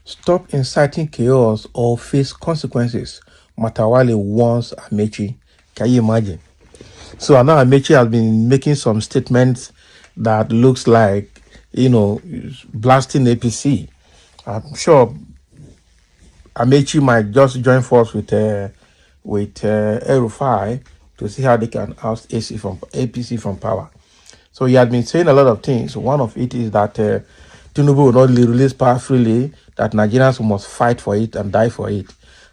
Stop inciting chaos or face consequences. Matawale warns Ameachi. Can you imagine? So now Ameachi has been making some statements that looks like, blasting APC. I'm sure Ameachi might just join force with El-Rufai to see how they can oust APC from power. So he had been saying a lot of things. One of it is that Tinubu will not release power freely, that Nigerians must fight for it and die for it,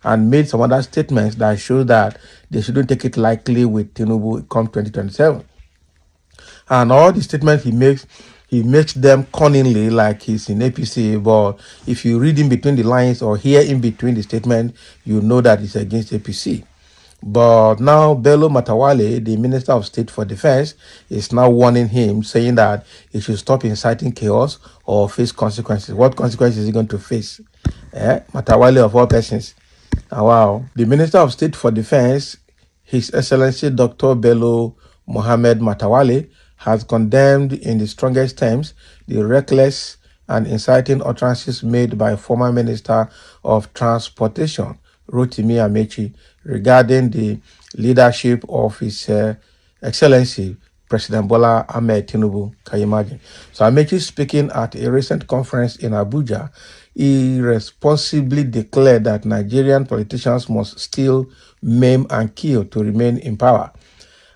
and made some other statements that show that they shouldn't take it lightly with Tinubu come 2027. And all the statements he makes them cunningly like he's in APC, but if you read in between the lines or hear in between the statement, you know that it's against APC. But now Bello Matawale, the Minister of State for Defense, is now warning him, saying that he should stop inciting chaos or face consequences. What consequences is he going to face? Matawale of all persons. Wow. The Minister of State for Defense, His Excellency Dr. Bello Mohammed Matawale, has condemned in the strongest terms the reckless and inciting utterances made by former Minister of Transportation, Rotimi Amechi, regarding the leadership of His Excellency President Bola Ahmed Tinubu. Can you imagine? So Amechi, speaking at a recent conference in Abuja, he responsibly declared that Nigerian politicians must steal, maim, and kill to remain in power.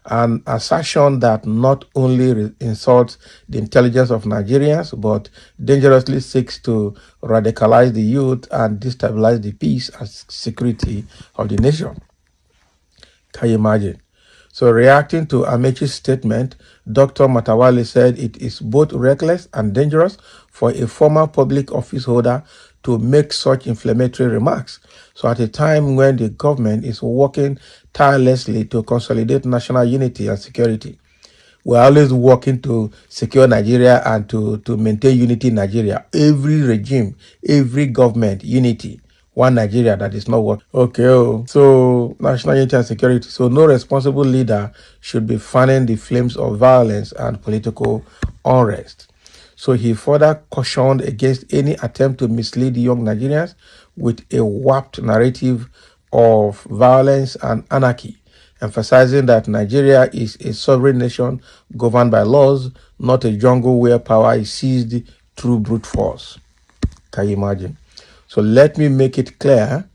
An assertion that not only insults the intelligence of Nigerians, but dangerously seeks to radicalize the youth and destabilize the peace and security of the nation. Can you imagine? So reacting to Amechi's statement, Dr. Matawale said it is both reckless and dangerous for a former public office holder to make such inflammatory remarks. So at a time when the government is working tirelessly to consolidate national unity and security, we're always working to secure Nigeria and to maintain unity in Nigeria. Every regime, every government, unity. One Nigeria that is not working. Okay, so national unity and security. So no responsible leader should be fanning the flames of violence and political unrest. So he further cautioned against any attempt to mislead young Nigerians with a warped narrative of violence and anarchy, emphasizing that Nigeria is a sovereign nation governed by laws, not a jungle where power is seized through brute force. Can you imagine? So let me make it clear,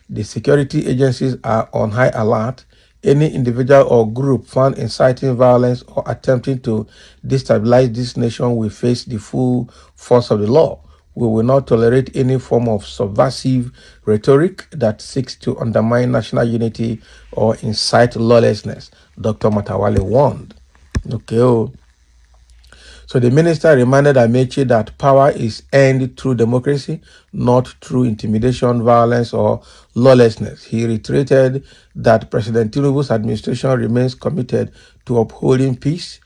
the security agencies are on high alert. Any individual or group found inciting violence or attempting to destabilize this nation will face the full force of the law. We will not tolerate any form of subversive rhetoric that seeks to undermine national unity or incite lawlessness, Dr. Matawale warned. Okay. So the minister reminded Amechi that power is earned through democracy, not through intimidation, violence, or lawlessness. He reiterated that President Tinubu's administration remains committed to upholding peace,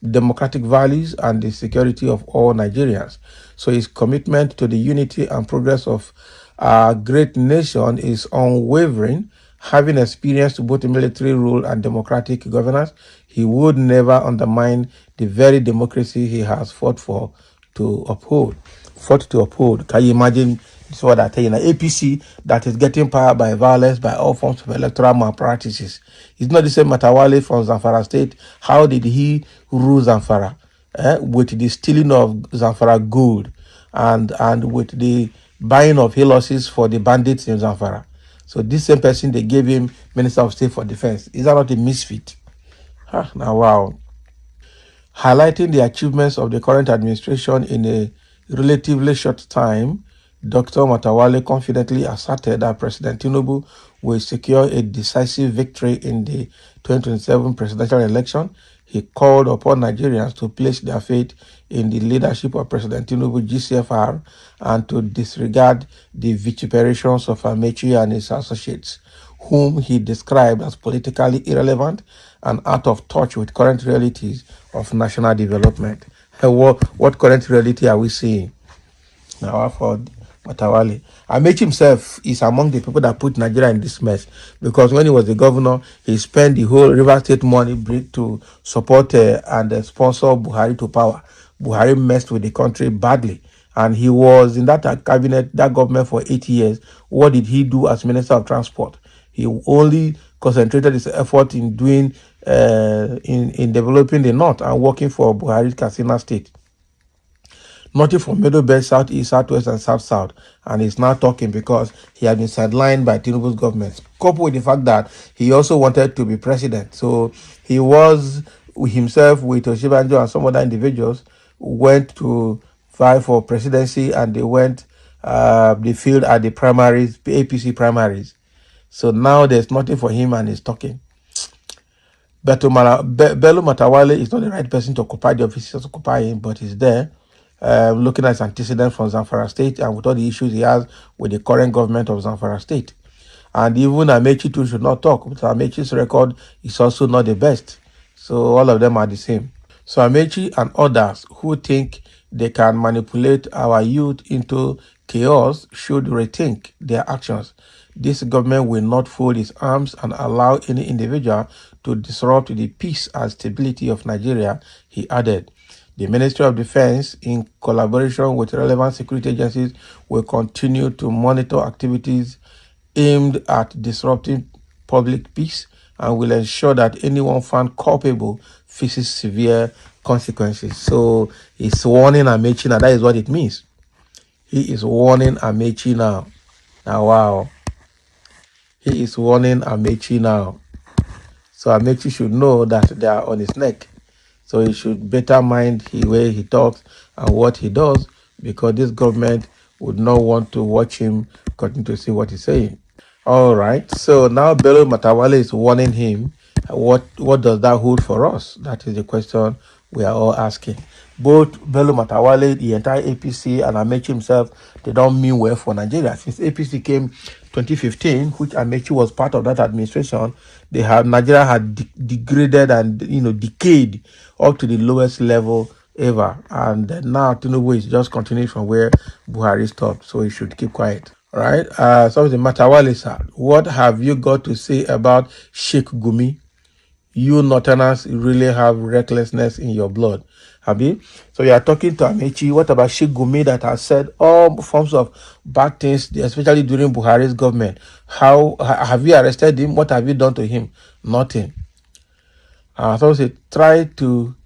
democratic values, and the security of all Nigerians. So his commitment to the unity and progress of our great nation is unwavering. Having experienced both military rule and democratic governance, he would never undermine the very democracy he has fought to uphold. Can you imagine? This is what I tell you. An APC that is getting power by violence, by all forms of electoral malpractices. It's not the same Matawale from Zamfara State. How did he rule Zamfara? With the stealing of Zamfara gold and with the buying of horses for the bandits in Zamfara. So this same person, they gave him Minister of State for Defense. Is that not a misfit? Now, wow. Highlighting the achievements of the current administration in a relatively short time, Dr. Matawale confidently asserted that President Tinubu will secure a decisive victory in the 2027 presidential election. He called upon Nigerians to place their faith in the leadership of President Tinubu GCFR and to disregard the vituperations of Amechi and his associates, whom he described as politically irrelevant and out of touch with current realities of national development. What current reality are we seeing? Now, for Matawale, Amechi himself is among the people that put Nigeria in this mess, because when he was the governor, he spent the whole River State money to support and sponsor Buhari to power. Buhari messed with the country badly, And he was in that cabinet, that government for 8 years. What did he do as Minister of Transport? He only concentrated his effort in doing, in developing the north and working for Buhari Katsina State. Nothing from Middle Belt, Southeast, Southwest, and South-South. And he's now talking because he had been sidelined by Tinubu's government. Coupled with the fact that he also wanted to be president. So he was himself with Oshibanjo and some other individuals went to vie for presidency, and they failed at the primaries, APC primaries. So now there's nothing for him, and he's talking. Bello Matawale is not the right person to occupy the office he's occupying, but he's there, looking at his antecedent from Zamfara State and with all the issues he has with the current government of Zamfara State. And even Ameachi too should not talk, but Ameachi's record is also not the best. So all of them are the same. So Ameachi and others who think they can manipulate our youth into chaos should rethink their actions. This government will not fold its arms and allow any individual to disrupt the peace and stability of Nigeria, he added. The Ministry of Defense, in collaboration with relevant security agencies, will continue to monitor activities aimed at disrupting public peace and will ensure that anyone found culpable faces severe consequences. So he's warning Amechi now. That is what it means. He is warning Amechi now. Now, wow. He is warning Amechi now. So Amechi should know that they are on his neck. So he should better mind the way he talks and what he does, because this government would not want to watch him continue to see what he's saying. All right. So now Bello Matawale is warning him. What does that hold for us? That is the question we are all asking. Both Bello Matawale, the entire APC, and Amechi himself, they don't mean well for Nigeria. Since APC came 2015, which Amechi was part of that administration, Nigeria had degraded and decayed up to the lowest level ever. And now Tinubu is just continuing from where Buhari stopped, so he should keep quiet. All right. Something Matawale, sir, what have you got to say about Sheikh Gumi? You Northerners really have recklessness in your blood. Have you? So you are talking to Amechi. What about Sheikh Gumi that has said all forms of bad things, especially during Buhari's government? How have you arrested him? What have you done to him? Nothing. So say, try to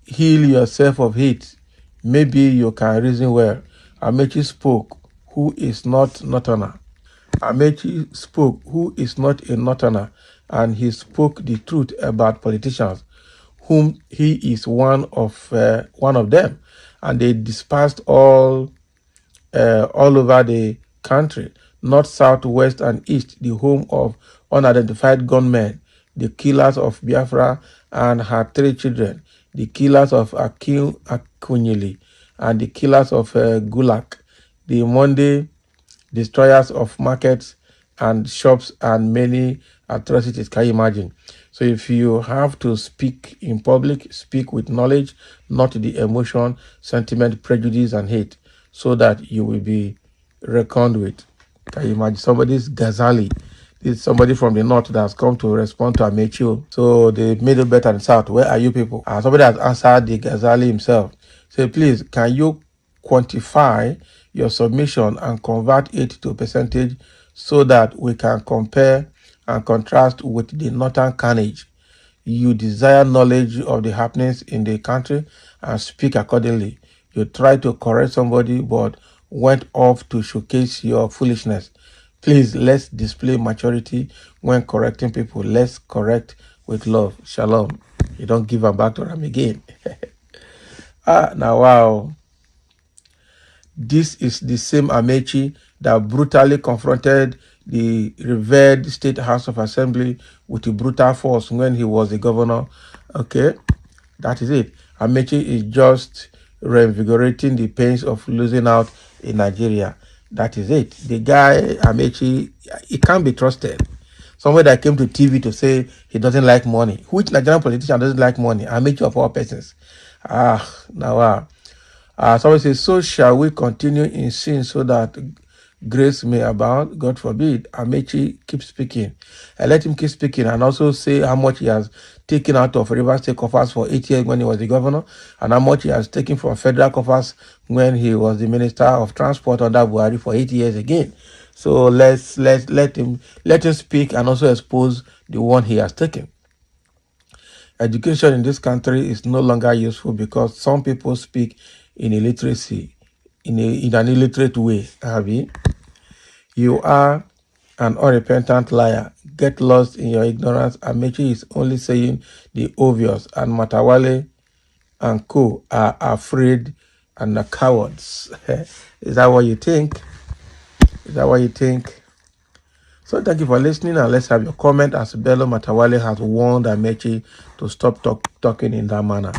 heal yourself of hate. Maybe you can reason well. Amechi spoke, who is not Northerner. Amechi spoke, who is not a Northerner, and he spoke the truth about politicians, whom he is one of them, and they dispersed all over the country, north, south, west, and east, the home of unidentified gunmen, the killers of Biafra and her 3 children, the killers of Akunyili, and the killers of Gulak, the Monday destroyers of markets and shops, and many atrocities. Can you imagine? So if you have to speak in public, speak with knowledge, not the emotion, sentiment, prejudice, and hate, so that you will be reckoned with. Can you imagine? Somebody's Ghazali. This is somebody from the north that has come to respond to Amechi. So the middle belt and south, where are you people? Somebody has answered the Ghazali himself. So please, can you quantify your submission and convert it to a percentage so that we can compare and contrast with the northern carnage? You desire knowledge of the happenings in the country and speak accordingly. You try to correct somebody but went off to showcase your foolishness. Please, let's display maturity when correcting people. Let's correct with love. Shalom. You don't give them back to them again. Now, wow. This is the same Amechi that brutally confronted the revered State House of Assembly with a brutal force when he was the governor. Okay, that is it. Amechi is just reinvigorating the pains of losing out in Nigeria. That is it. The guy, Amechi, he can't be trusted. Somebody that came to TV to say he doesn't like money. Which Nigerian politician doesn't like money? Amechi of all persons. Now, somebody says, so shall we continue in sin so that grace may abound, God forbid, Ameachi keep speaking. And let him keep speaking and also say how much he has taken out of Rivers State coffers for 8 years when he was the governor, and how much he has taken from federal coffers when he was the Minister of Transport under Buhari for 8 years again. So let him speak and also expose the one he has taken. Education in this country is no longer useful because some people speak in illiteracy, in an illiterate way. Abi, you are an unrepentant liar. Get lost in your ignorance. Amechi is only saying the obvious, and Matawale and co are afraid and are cowards. Is that what you think? Is that what you think? So thank you for listening, and let's have your comment as Bello Matawale has warned Amechi to stop talking in that manner.